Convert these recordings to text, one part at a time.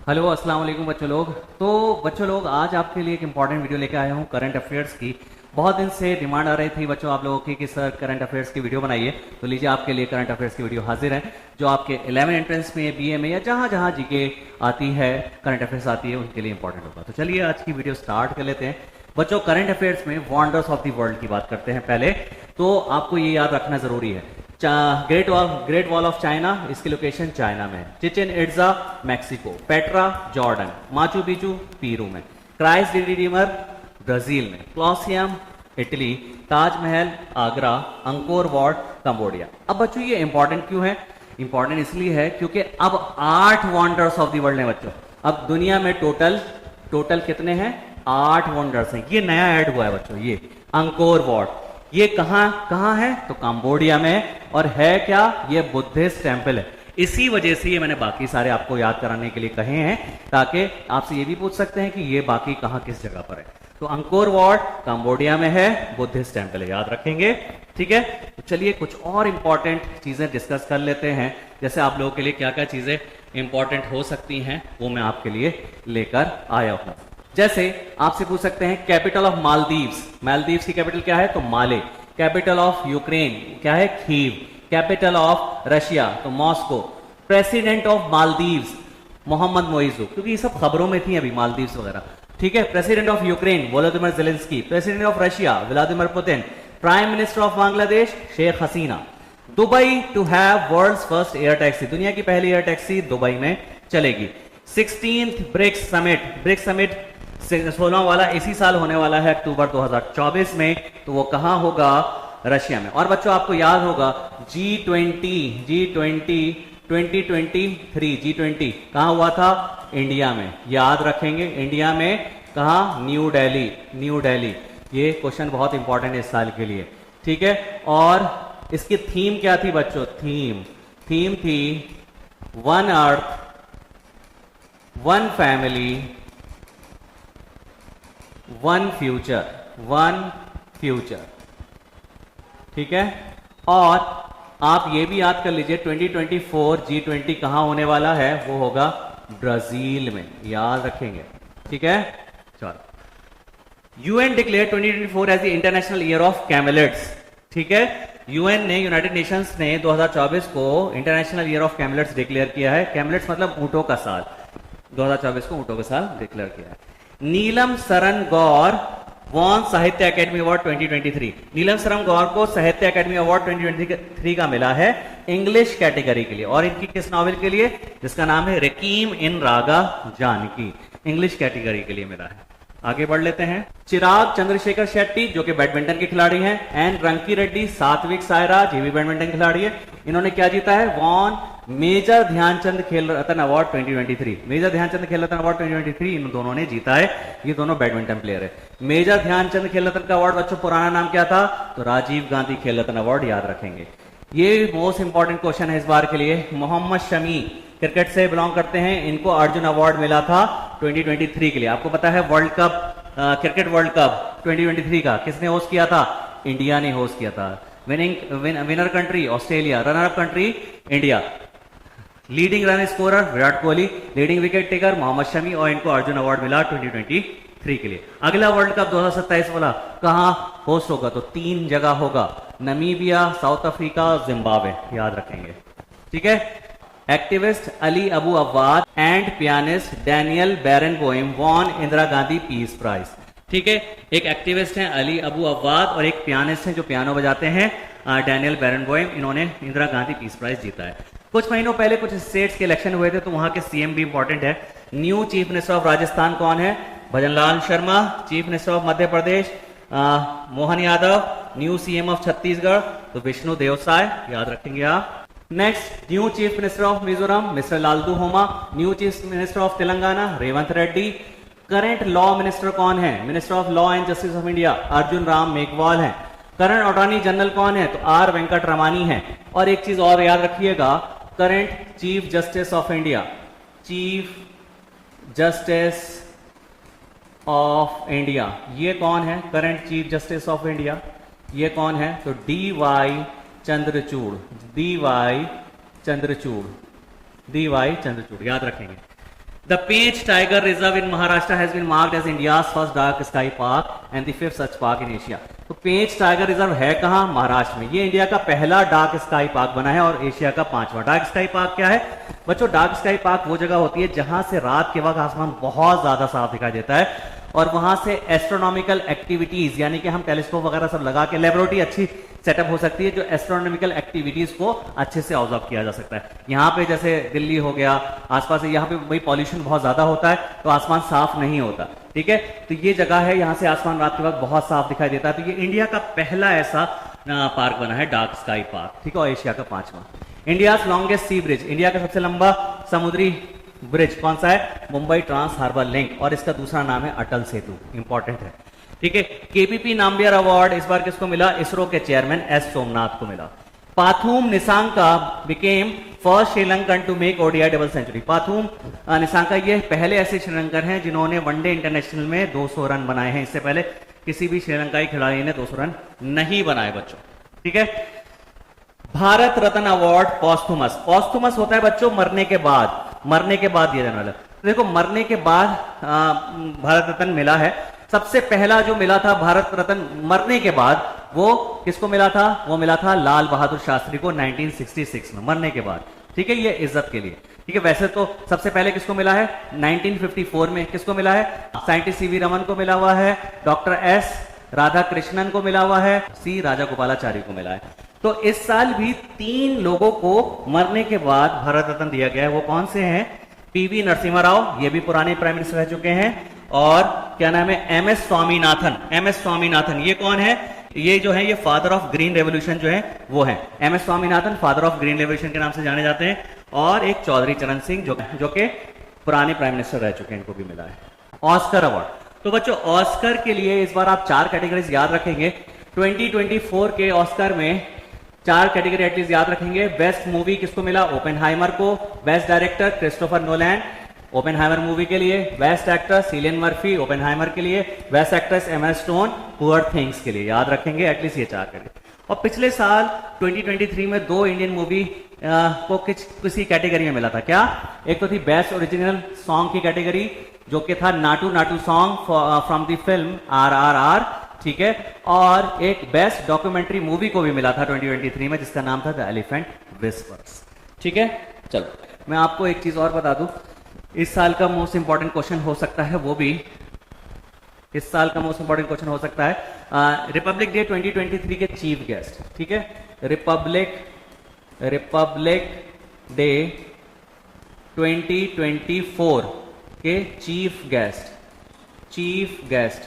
Hello अस्सलाम वालेकुम बच्चों लोग। तो बच्चों लोग आज आपके लिए एक इंपॉर्टेंट वीडियो लेकर आया हूँ करंट अफेयर्स की। बहुत दिन से डिमांड आ रही थी बच्चों आप लोगों की कि सर करंट अफेयर्स की वीडियो बनाइए। तो लीजिए आपके लिए करंट अफेयर्स की वीडियो हाजिर है जो आपके 11 एंट्रेंस में, बीए में या जहाँ जहाँ जीके आती है, करंट अफेयर्स आती है, उनके लिए इंपॉर्टेंट होगा। तो चलिए आज की वीडियो स्टार्ट कर लेते हैं। बच्चों करंट अफेयर्स में वंडर्स ऑफ द वर्ल्ड की बात करते हैं पहले। तो आपको ये याद रखना जरूरी है, ग्रेट वॉल ऑफ चाइना, इसकी लोकेशन चाइना में है। Chichen Itza Mexico, Petra Jordan, Machu Picchu Peru में, क्राइस्ट रिडीमर ब्राजील में, Colosseum Italy, Taj Mahal Agra, Angkor Wat Cambodia. अब बच्चों ये इंपॉर्टेंट क्यों है? इंपॉर्टेंट इसलिए है क्योंकि अब 8 वंडर्स ऑफ द वर्ल्ड है बच्चों। अब दुनिया में टोटल कितने हैं? 8 वंडर्स हैं। ये नया ऐड हुआ है बच्चों, ये अंकोर वाट। ये कहां है? तो कंबोडिया में। और है क्या? ये बुद्धिस्ट टेंपल है। इसी वजह से ये मैंने बाकी सारे आपको याद कराने के लिए कहे हैं, ताकि आपसे ये भी पूछ सकते हैं कि ये बाकी कहां किस जगह पर है। तो अंकोर वाट कंबोडिया में है, बुद्धिस्ट टेंपल है, याद रखेंगे। ठीक है, तो चलिए कुछ और इंपॉर्टेंट चीजें डिस्कस कर लेते हैं। जैसे आप लोगों के लिए क्या क्या चीजें इंपॉर्टेंट हो सकती हैं वो मैं आपके लिए लेकर आया हूं। जैसे आपसे पूछ सकते हैं कैपिटल ऑफ मालदीव्स। मालदीव्स की कैपिटल क्या है? तो माले। कैपिटल ऑफ यूक्रेन क्या है? कीव। कैपिटल ऑफ रशिया तो Moscow. President of Maldives Mohamed Muizzu, क्योंकि ये सब खबरों में थी अभी मालदीव्स वगैरह। ठीक है, president of Ukraine Volodymyr Zelenskyy. President of Russia Vladimir Putin. Prime minister of Bangladesh Sheikh Hasina. Dubai to have world's first air taxi, दुनिया की पहली एयर टैक्सी दुबई में चलेगी। 16th ब्रिक्स समिट 16वां वाला इसी साल होने वाला है अक्टूबर 2024 में। तो वो कहां होगा? रशिया में। और बच्चों आपको याद होगा G20 कहां हुआ था? इंडिया में। याद रखेंगे, इंडिया में कहां? न्यू दिल्ली। ये क्वेश्चन बहुत इंपॉर्टेंट है इस साल के लिए। ठीक है, और इसकी थीम क्या थी बच्चों? थीम थी one earth one family one future. ठीक है, और आप ये भी याद कर लीजिए 2024 G20 कहां होने वाला है? वो होगा ब्राजील में, याद रखेंगे। ठीक है, चलो। UN declare 2024 as the international year of camelids. ठीक है, यूएन ने, यूनाइटेड नेशंस ने 2024 को international year of camelids declare किया है। कैमलेट्स मतलब ऊंटों का साल। 2024 को ऊंटों का साल डिक्लेयर किया है। नीलम सरन गौर वॉन साहित्य अकेडमी अवार्ड 2023। नीलम सरन गौर को साहित्य अकेडमी अवार्ड 2023 का मिला है इंग्लिश कैटेगरी के लिए। और इनकी किस नॉवेल के लिए? जिसका नाम है रेकीम इन रागा जानकी, इंग्लिश कैटेगरी के लिए मिला है। आगे बढ़ लेते हैं। चिराग चंद्रशेखर शेट्टी जो कि बैडमिंटन के खिलाड़ी हैं, एंड रंकी रेड्डी, सात्विक साईराज ये भी बैडमिंटन खिलाड़ी है। इन्होंने क्या जीता है? वॉन मेजर ध्यानचंद खेल रत्न अवार्ड 2023। मेजर ध्यानचंद खेल रत्न अवार्ड 2023 इन दोनों ने जीता है। ये दोनों बैडमिंटन प्लेयर है। मेजर ध्यानचंद खेल रत्न का अवार्ड बच्चों पुराना नाम क्या था? तो राजीव गांधी खेल रत्न अवार्ड, याद रखेंगे। ये मोस्ट इंपॉर्टेंट क्वेश्चन है इस बार के लिए। मोहम्मद शमी क्रिकेट से बिलोंग करते हैं, इनको अर्जुन अवार्ड मिला था 2023 के लिए। आपको पता है world cup, cricket world cup 2023 का किसने होस्ट किया था? इंडिया ने होस्ट किया था। Winner country Australia, runner up country India. Leading run scorer Virat Kohli, leading wicket taker Mohammed Shami, और इनको अर्जुन अवार्ड मिला 2023 के लिए। अगला वर्ल्ड कप 2027 वाला कहां होस्ट होगा? तो 3 जगह होगा, नमीबिया, साउथ अफ्रीका, जिम्बाब्वे, याद रखेंगे। ठीक है, activist Ali Abu Awwad and pianist Daniel Barenboim won Indira Gandhi peace prize. ठीक है, एक एक्टिविस्ट हैं अली अबू अव्वाद और एक पियानिस्ट हैं जो पियानो बजाते हैं, डैनियल बैरनबोइम। इन्होंने इंदिरा गांधी पीस प्राइज जीता है। कुछ महीनों पहले कुछ स्टेट्स के इलेक्शन हुए थे, तो वहां के सीएम भी इंपॉर्टेंट है। New chief minister of Rajasthan कौन है? Bhajanlal Sharma. Chief minister of Madhya Pradesh Mohan Yadav. New CM of Chhattisgarh तो विष्णु देव साय, याद रखेंगे आप। Next, new chief minister of Mizoram mister Lalduhoma. New chief minister of Telangana Revanth Reddy. Current law minister कौन है? Minister of law and justice of India Arjun Ram Meghwal है। Current attorney general कौन है? तो आर वेंकट रमानी है। और एक चीज और याद रखिएगा, current chief justice of India, chief justice of India ये कौन है? Current chief justice of India ये कौन है? तो DY चंद्रचूड़, DY चंद्रचूड़, याद रखेंगे। The Page Tiger Reserve in Maharashtra has been marked as India's first dark sky park and the fifth such park in Asia. तो पेंच टाइगर रिजर्व है कहाँ? महाराष्ट्र में। ये इंडिया का पहला डार्क स्काई पार्क बना है और एशिया का 5वां। डार्क स्काई पार्क क्या है बच्चों? डार्क स्काई पार्क वो जगह होती है जहां से रात के वक्त आसमान बहुत ज्यादा साफ दिखाई देता है और वहां से एस्ट्रोनॉमिकल एक्टिविटीज यानी कि हम टेलीस्कोप वगैरह सब लगा के लेबोरेटरी अच्छी सेटअप हो सकती है जो एस्ट्रोनॉमिकल एक्टिविटीज को अच्छे से ऑब्जर्व किया जा सकता है। यहाँ पे जैसे दिल्ली हो गया आसपास, यहाँ पे वही पॉल्यूशन बहुत ज्यादा होता है तो आसमान साफ नहीं होता, ठीक है। तो ये जगह है, यहाँ से आसमान रात के वक्त बहुत साफ दिखाई देता है। तो ये इंडिया का पहला ऐसा पार्क बना है, डार्क स्काई पार्क, ठीक है, और एशिया का 5वां। इंडिया लॉन्गेस्ट सी ब्रिज, इंडिया का सबसे लंबा समुद्री ब्रिज कौन सा है? मुंबई ट्रांस हार्बर लिंक, और इसका दूसरा नाम है अटल सेतु, इंपॉर्टेंट है, ठीक है। केपीपी नाम्बियर अवार्ड इस बार किसको मिला? इसरो के चेयरमैन एस सोमनाथ को मिला। Pathum Nissanka became first Sri Lankan to make ODI double century. Pathum Nissanka ये पहले ऐसे श्रीलंकन हैं जिन्होंने वनडे इंटरनेशनल में 200 रन बनाए हैं। इससे पहले किसी भी श्रीलंकाई खिलाड़ी ने 200 रन नहीं बनाए बच्चों, ठीक है। भारत रत्न अवार्ड पॉस्थुमस, पॉस्थुमस होता है बच्चों मरने के बाद, मरने के बाद दिया जाने वाला। देखो मरने के बाद भारत रत्न मिला है। सबसे पहला जो मिला था भारत रत्न मरने के बाद वो किसको मिला था? वो मिला था लाल बहादुर शास्त्री को 1966 में, मरने के बाद, ठीक है, ये इज्जत के लिए, ठीक है। वैसे तो सबसे पहले किसको मिला है? 1954 में किसको मिला है? साइंटिस्ट सीवी रमन को मिला हुआ है, डॉक्टर एस राधा कृष्णन को मिला हुआ है, सी राजा गोपालाचारी को मिला है। तो इस साल भी 3 लोगों को मरने के बाद भारत रत्न दिया गया है। वो कौन से हैं? पीवी नरसिम्हा राव, ये भी पुराने प्राइम मिनिस्टर रह चुके हैं, और क्या नाम है? एमएस स्वामीनाथन। एमएस स्वामीनाथन ये कौन है? ये जो है ये फादर ऑफ ग्रीन रेवोल्यूशन जो है वो है MS Swaminathan, father of green revolution के नाम से जाने जाते हैं। और एक चौधरी चरण सिंह जो कि पुराने प्राइम मिनिस्टर रह चुके हैं, इनको भी मिला है। ऑस्कर अवार्ड, तो बच्चों ऑस्कर के लिए इस बार आप 4 कैटेगरीज याद रखेंगे। 2024 के ऑस्कर में 4 कैटेगरी एटलीस्ट याद रखेंगे। बेस्ट मूवी किसको मिला? ओपेनहाइमर को। Best director Christopher Nolan, Oppenheimer movie के लिए। Best actor Cillian Murphy, Oppenheimer के लिए। Best actress Emma Stone, poor things के लिए। याद रखेंगे एटलीस्ट ये 4 कैटेगरी। और पिछले साल 2023 में 2 इंडियन मूवी को किसी कैटेगरी में मिला था। क्या? एक तो थी बेस्ट ओरिजिनल सॉन्ग की कैटेगरी जो कि था Naatu Naatu song from the film RRR, ठीक है। और एक बेस्ट डॉक्यूमेंट्री मूवी को भी मिला था 2023 में जिसका नाम था द एलिफेंट विस्पर्स, ठीक है। चलो मैं आपको एक चीज और बता दूं, इस साल का मोस्ट इंपॉर्टेंट क्वेश्चन हो सकता है, वो भी इस साल का मोस्ट इंपॉर्टेंट क्वेश्चन हो सकता है रिपब्लिक डे 2023 के चीफ गेस्ट, ठीक है। रिपब्लिक डे 2024 के चीफ गेस्ट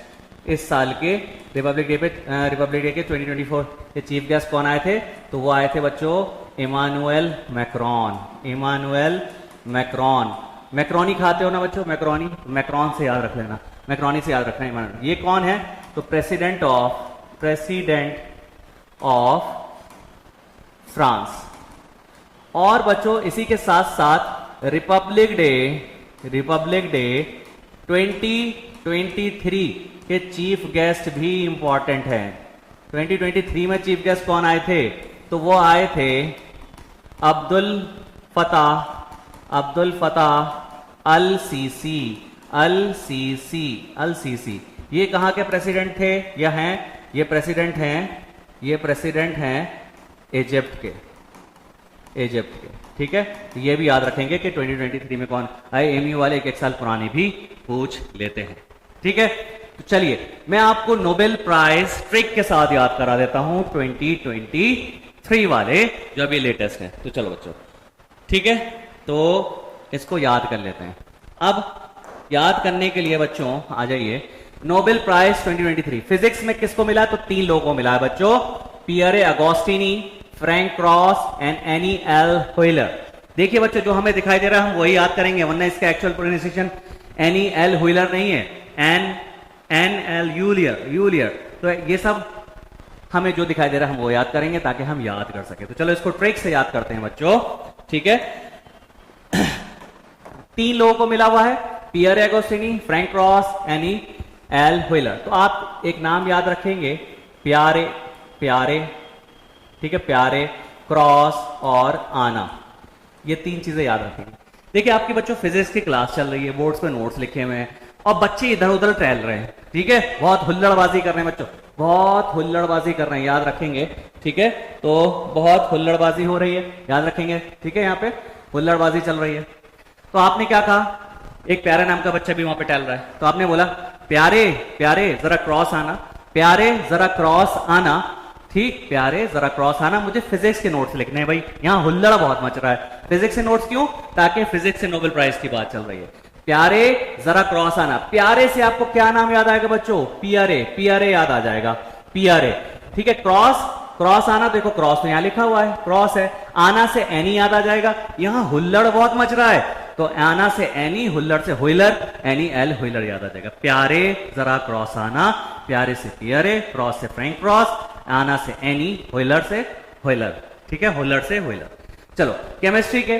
इस साल के रिपब्लिक डे के 2024 के चीफ गेस्ट कौन आए थे? तो वो आए थे बच्चों इमानुएल मैक्रोन। मैक्रोनी खाते हो ना बच्चों? मैक्रोनी, मैक्रोन से याद रख लेना, मैक्रोनी से याद रखना इमानुएल। ये कौन है? तो प्रेसिडेंट ऑफ फ्रांस। और बच्चों इसी के साथ साथ रिपब्लिक डे 2023 के चीफ गेस्ट भी इंपॉर्टेंट हैं। 2023 में चीफ गेस्ट कौन आए थे? तो वो आए थे अब्दुल फताह अल सीसी। ये कहां के प्रेसिडेंट थे? ये प्रेसिडेंट हैं इजिप्ट के, ठीक है। तो ये भी याद रखेंगे कि 2023 में कौन आए। एमयू वाले एक साल पुराने भी पूछ लेते हैं, ठीक है। तो चलिए मैं आपको नोबेल प्राइज ट्रिक के साथ याद करा देता हूं 2023 वाले जो अभी लेटेस्ट है। तो चलो बच्चों, ठीक है, तो इसको याद कर लेते हैं। अब याद करने के लिए बच्चों आ जाइए, नोबेल प्राइज 2023 फिजिक्स में किसको मिला? तो 3 लोगों को मिला है बच्चों, Pierre Agostini, Frank Krausz and Anne L'Huillier. देखिए बच्चों जो हमें दिखाई दे रहा है हम वही याद करेंगे, वरना इसका actual pronunciation any L wheeler नहीं है, एन एल यूलियर। तो ये सब हमें जो दिखाई दे रहा है हम वो याद करेंगे ताकि हम याद कर सके। तो चलो इसको ट्रिक से याद करते हैं बच्चों, ठीक है। 3 लोगों को मिला हुआ है, Pierre Agostini, Frank Krausz, Anne L'Huillier. तो आप एक नाम याद रखेंगे, प्यारे, ठीक है, प्यारे, क्रॉस और आना, ये 3 चीजें याद रखेंगे। देखिए आपके बच्चों फिजिक्स की क्लास चल रही है, बोर्ड्स पे नोट्स लिखे हुए हैं और बच्चे इधर उधर टहल रहे हैं, ठीक है, बहुत हुल्लड़बाजी कर रहे हैं बच्चों, बहुत हुल्लड़बाजी कर रहे हैं, याद रखेंगे, ठीक है, तो बहुत हुल्लड़बाजी हो रही है, याद रखेंगे, ठीक है, यहाँ पे हुल्लड़बाजी चल रही है। तो आपने क्या कहा, एक प्यारे नाम का बच्चा भी वहां पे टहल रहा है, तो आपने बोला प्यारे प्यारे जरा क्रॉस आना, प्यारे जरा क्रॉस आना, ठीक, प्यारे जरा क्रॉस आना, मुझे फिजिक्स के नोट्स लिखने हैं भाई, यहाँ हुल्लड़ बहुत मच रहा है, फिजिक्स के नोट्स क्यों, ताकि फिजिक्स से नोबेल प्राइज की बात चल रही है। प्यारे जरा क्रॉस आना, प्यारे से आपको क्या नाम याद आएगा बच्चों, पियरे, पियरे याद आ जाएगा, पियरे, ठीक है, क्रॉस, क्रॉस आना, देखो क्रॉस तो यहां लिखा हुआ है, क्रॉस है, आना से एनी याद आ जाएगा, यहां हुल्लड़ बहुत मच रहा है, तो आना से एनी, हुल्लड़ से हुइलर, एनी एल हुइलर याद आ जाएगा, प्यारे जरा क्रॉस आना, प्यारे से पियरे, क्रॉस से फ्रैंक क्रॉस, आना से एनी, हुइलर से हुइलर, ठीक है, हुइलर से हुइलर। चलो केमिस्ट्री के,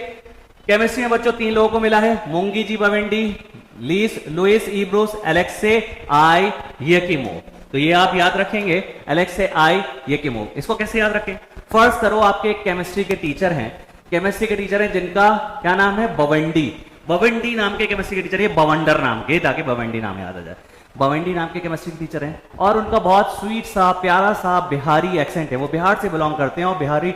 केमिस्ट्री में बच्चों 3 लोगों को मिला है, मोंगी जी बवेंडी, लुइस ई ब्रूस, एलेक्से आई येकिमोव, तो ये आप याद रखेंगे, एलेक्से आई येकिमोव, इसको कैसे याद रखें, फर्ज करो आपके एक केमिस्ट्री के टीचर हैं, केमिस्ट्री के टीचर हैं जिनका क्या नाम है, बवंडी, बवंडी नाम के केमिस्ट्री के टीचर, ये बवंडर नाम के, ताकि बवंडी नाम याद आ जाए, बवंडी नाम के केमिस्ट्री के टीचर हैं और उनका बहुत स्वीट सा प्यारा सा बिहारी एक्सेंट है, वो बिहार से बिलोंग करते हैं और बिहारी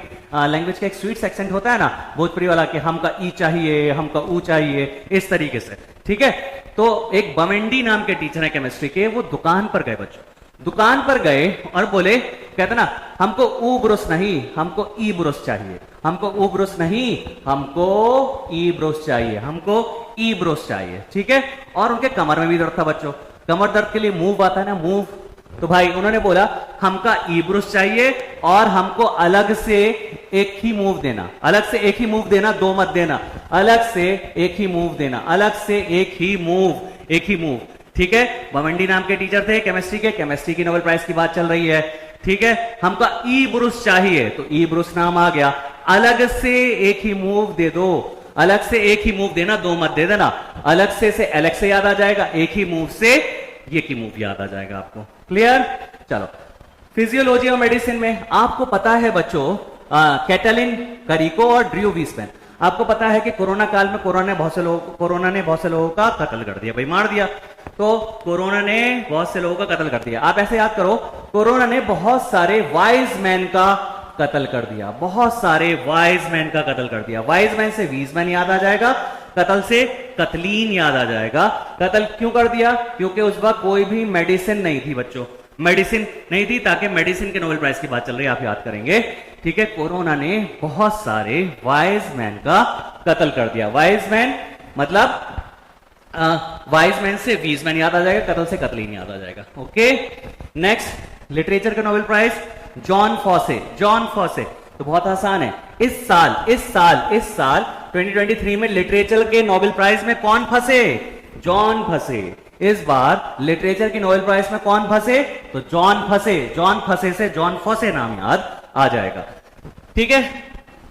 लैंग्वेज का एक स्वीट एक्सेंट होता है ना भोजपुरी वाला, कि हमका ई चाहिए, हमका ऊ चाहिए, इस तरीके से, ठीक है। तो एक बवंडी नाम के टीचर है केमिस्ट्री के, वो दुकान पर गए बच्चों, दुकान पर गए और बोले, कहते ना हमको ऊ ब्रुश नहीं, हमको ई ब्रुश चाहिए, हमको ऊ ब्रुश नहीं, हमको ई ब्रुश चाहिए, हमको ई ब्रुश चाहिए, ठीक है। और उनके कमर में भी दर्द था बच्चों, कमर दर्द के लिए मूव आता है ना, मूव, तो भाई उन्होंने बोला हमका ई ब्रुश चाहिए और हमको अलग से एक ही मूव देना, अलग से एक ही मूव देना, 2 मत देना, अलग से एक ही मूव देना, अलग से एक ही मूव, एक ही मूव, ठीक है। बवंडी नाम के टीचर थे केमिस्ट्री के, केमिस्ट्री की नोबेल प्राइज की बात चल रही है, ठीक है। हमका ई ब्रुश चाहिए, तो ई ब्रुश नाम आ गया, अलग से एक ही मूव दे दो, अलग से एक ही मूव देना, 2 मत दे देना, अलग से अलग से याद आ जाएगा, एक ही मूव से ये की मूव याद आ जाएगा आपको, क्लियर। चलो फिजियोलॉजी और मेडिसिन में आपको पता है बच्चों, कैटलिन करिको और ड्रू वीसमैन, आपको पता है कि कोरोना काल में कोरोना ने बहुत से लोगों का कत्ल कर दिया भाई, मार दिया, तो कोरोना ने बहुत से लोगों का कत्ल कर दिया। आप ऐसे याद करो, कोरोना ने बहुत सारे वाइज मैन का कत्ल कर दिया, बहुत सारे वाइज मैन का कत्ल कर दिया, वाइज मैन से वीज मैन याद आ जाएगा, कत्ल से कतलीन याद आ जाएगा। कत्ल क्यों कर दिया, क्योंकि उस वक्त कोई भी मेडिसिन नहीं थी बच्चों, मेडिसिन नहीं थी, ताकि मेडिसिन के नोबेल प्राइज की बात चल रही है, आप याद करेंगे, ठीक है। कोरोना ने बहुत सारे वाइज मैन का कत्ल कर दिया, वाइज मैन मतलब वाइज मैन से वीज मैन याद आ जाएगा, कत्ल से कतलीन याद आ जाएगा, ओके। नेक्स्ट लिटरेचर का Nobel prize Jon Fosse, Jon Fosse, तो बहुत आसान है, इस साल 2023 में लिटरेचर के नोबेल प्राइज में कौन फंसे, जॉन फंसे, इस बार लिटरेचर की नोबेल प्राइज में कौन फंसे, तो जॉन फंसे, जॉन फंसे से जॉन फॉसे नाम याद आ जाएगा, ठीक है।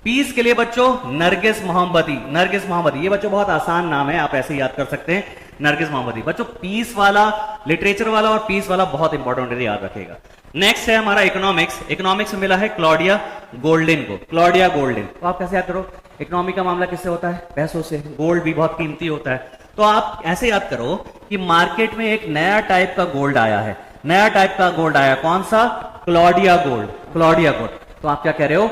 पीस के लिए बच्चों नरगिस मोहम्मदी, नरगिस मोहम्मदी, ये बच्चों बहुत आसान नाम है, आप ऐसे याद कर सकते हैं, नरगिस मोहम्मदी। बच्चों पीस वाला, लिटरेचर वाला और पीस वाला बहुत इंपॉर्टेंट है, याद रखेगा। नेक्स्ट है हमारा इकोनॉमिक्स, इकोनॉमिक्स में मिला है क्लॉडिया गोल्डन को, क्लॉडिया गोल्डन, तो आप कैसे याद करो, इकोनॉमी का मामला किससे होता है, पैसों से, गोल्ड भी बहुत कीमती होता है, तो आप ऐसे याद करो कि मार्केट में एक नया टाइप का गोल्ड आया है, नया टाइप का गोल्ड आया, कौन सा, क्लॉडिया गोल्ड, क्लॉडिया गोल्ड, तो आप क्या कह रहे हो,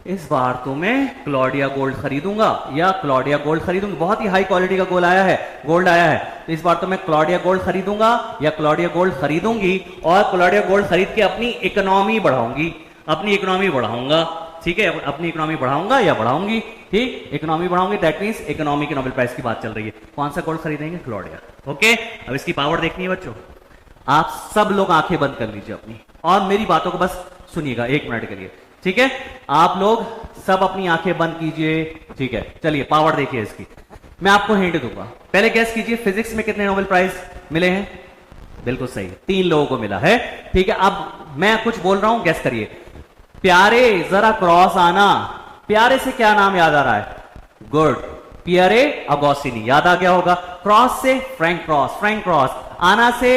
इस बार तो मैं क्लॉडिया गोल्ड खरीदूंगा या क्लॉडिया गोल्ड खरीदूंगी, बहुत ही हाई क्वालिटी का गोल्ड आया है, गोल्ड आया है, तो इस बार तो मैं क्लॉडिया गोल्ड खरीदूंगा या क्लॉडिया गोल्ड खरीदूंगी और क्लॉडिया गोल्ड खरीद के अपनी इकोनॉमी बढ़ाऊंगी, अपनी इकोनॉमी बढ़ाऊंगा, ठीक है, अपनी इकोनॉमी बढ़ाऊंगा या बढ़ाऊंगी, ठीक, इकोनॉमी बढ़ाऊंगी, दैट मींस इकोनॉमी के नोबेल प्राइज की बात चल रही है, कौन सा गोल्ड खरीदेंगे, क्लॉडिया, ओके। अब इसकी पावर देखनी है बच्चों, आप सब लोग आंखें बंद कर लीजिए अपनी और मेरी बातों को बस सुनिएगा 1 मिनट के लिए, ठीक है, आप लोग सब अपनी आंखें बंद कीजिए, ठीक है। चलिए पावर देखिए इसकी, मैं आपको हिंट दूंगा, पहले गैस कीजिए फिजिक्स में कितने नोबेल प्राइज मिले हैं, बिल्कुल सही, 3 लोगों को मिला है, ठीक है। अब मैं कुछ बोल रहा हूं, गैस करिए, प्यारे जरा क्रॉस आना, प्यारे से क्या नाम याद आ रहा है, गुड, पियरे अगोस्टिनी याद आ गया होगा, क्रॉस से फ्रैंक क्रॉस, फ्रैंक क्रॉस, आना से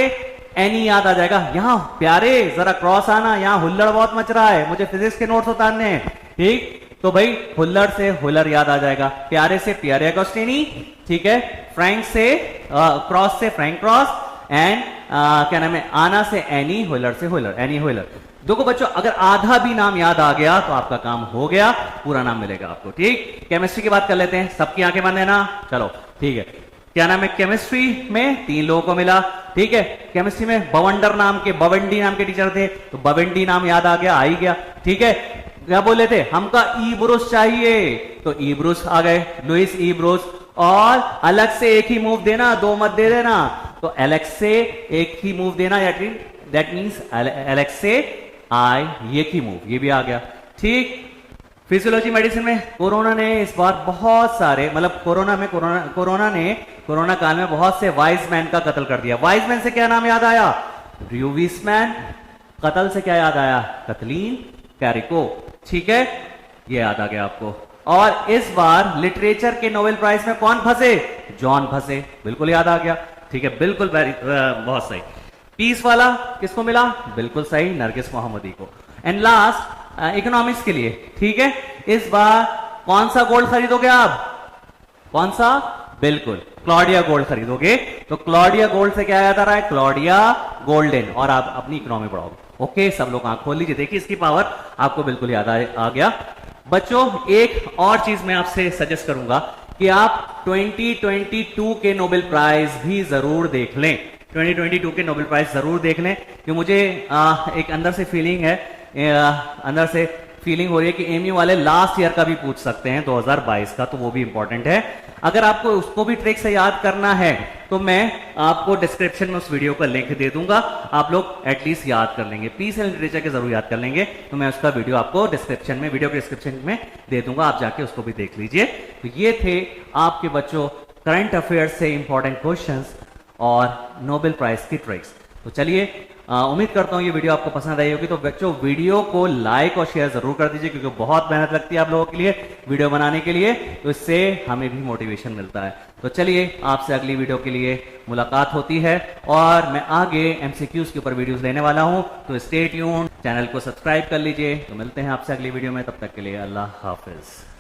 एनी याद आ जाएगा, यहां प्यारे जरा क्रॉस आना, यहां हुल्लड़ बहुत मच रहा है, मुझे फिजिक्स के नोट्स उतारने हैं, ठीक, तो भाई हुलर से हुलर याद आ जाएगा, प्यारे से पियरे अगोस्टिनी, ठीक है, फ्रैंक से क्रॉस से फ्रैंक क्रॉस, एंड क्या नाम है, आना से एनी, हुलर से हुलर, एनी हुलर। देखो बच्चों, अगर आधा भी नाम याद आ गया तो आपका काम हो गया, पूरा नाम मिलेगा आपको। ठीक, केमिस्ट्री की बात कर लेते हैं, सबकी आंखें बंद है ना, चलो ठीक है। क्या नाम है, केमिस्ट्री में 3 लोगों को मिला, ठीक है। केमिस्ट्री में बवंडी नाम के टीचर थे, तो बवंडी नाम याद आ गया, आ ही गया, ठीक है। क्या बोले थे, हमका ई ब्रुस चाहिए, तो ई ब्रुस आ गए, लुइस ई ब्रुस। और अलग से एक ही मूव देना, 2 मत दे देना, तो एलेक्स से एक ही मूव देना, दैट मीन्स एलेक्स से आई, एक ही मूव, ये भी आ गया, ठीक। फिजियोलॉजी मेडिसिन में कोरोना ने इस बार बहुत सारे, मतलब कोरोना काल में बहुत से वाइज मैन का कत्ल कर दिया। वाइज मैन से क्या नाम याद आया, र्यूविसमैन। कत्ल से क्या याद आया, कतलीन कैरिको, ठीक है, ये याद आ गया आपको। और इस बार लिटरेचर के नोबेल प्राइज में कौन फंसे, जॉन फंसे, बिल्कुल याद आ गया, ठीक है, बिल्कुल बहुत सही। पीस वाला किसको मिला, बिल्कुल सही, नरगिस मोहम्मदी को। एंड लास्ट इकोनॉमिक्स के लिए, ठीक है, इस बार कौन सा गोल्ड खरीदोगे आप, कौन सा, बिल्कुल क्लॉडिया गोल्ड खरीदोगे। तो क्लॉडिया गोल्ड से क्या याद आ रहा है, क्लॉडिया गोल्डन, और आप अपनी इकोनॉमी बढ़ाओगे। ओके, सब लोग आंख खोल लीजिए, देखिए इसकी पावर आपको बिल्कुल याद आ गया। बच्चों, एक और चीज मैं आपसे सजेस्ट करूंगा कि आप 2022 के नोबेल प्राइज भी जरूर देख लें, 2022 के नोबेल प्राइज जरूर देख लें, कि मुझे एक अंदर से फीलिंग है, अंदर से फीलिंग हो रही है कि एमयू वाले लास्ट ईयर का भी पूछ सकते हैं, 2022 का, तो वो भी इंपॉर्टेंट है। अगर आपको उसको भी ट्रिक से याद करना है तो मैं आपको डिस्क्रिप्शन में उस वीडियो का लिंक दे दूंगा, आप लोग एटलीस्ट याद कर लेंगे, पीस एंड लिटरेचर के जरूर याद कर लेंगे, तो मैं उसका वीडियो आपको डिस्क्रिप्शन में, वीडियो के डिस्क्रिप्शन में दे दूंगा, आप जाके उसको भी देख लीजिए। तो ये थे आपके बच्चों करंट अफेयर्स से इंपॉर्टेंट क्वेश्चंस और नोबेल प्राइज की ट्रिक्स। तो चलिए, उम्मीद करता हूं ये वीडियो आपको पसंद आई होगी। तो बच्चों, वीडियो को लाइक और शेयर जरूर कर दीजिए, क्योंकि बहुत मेहनत लगती है आप लोगों के लिए वीडियो बनाने के लिए, तो इससे हमें भी मोटिवेशन मिलता है। तो चलिए, आपसे अगली वीडियो के लिए मुलाकात होती है, और मैं आगे एमसीक्यूज के ऊपर वीडियोस लेने वाला हूं, तो स्टे ट्यून्ड, चैनल को सब्सक्राइब कर लीजिए। तो मिलते हैं आपसे अगली वीडियो में, तब तक के लिए अल्लाह हाफिज।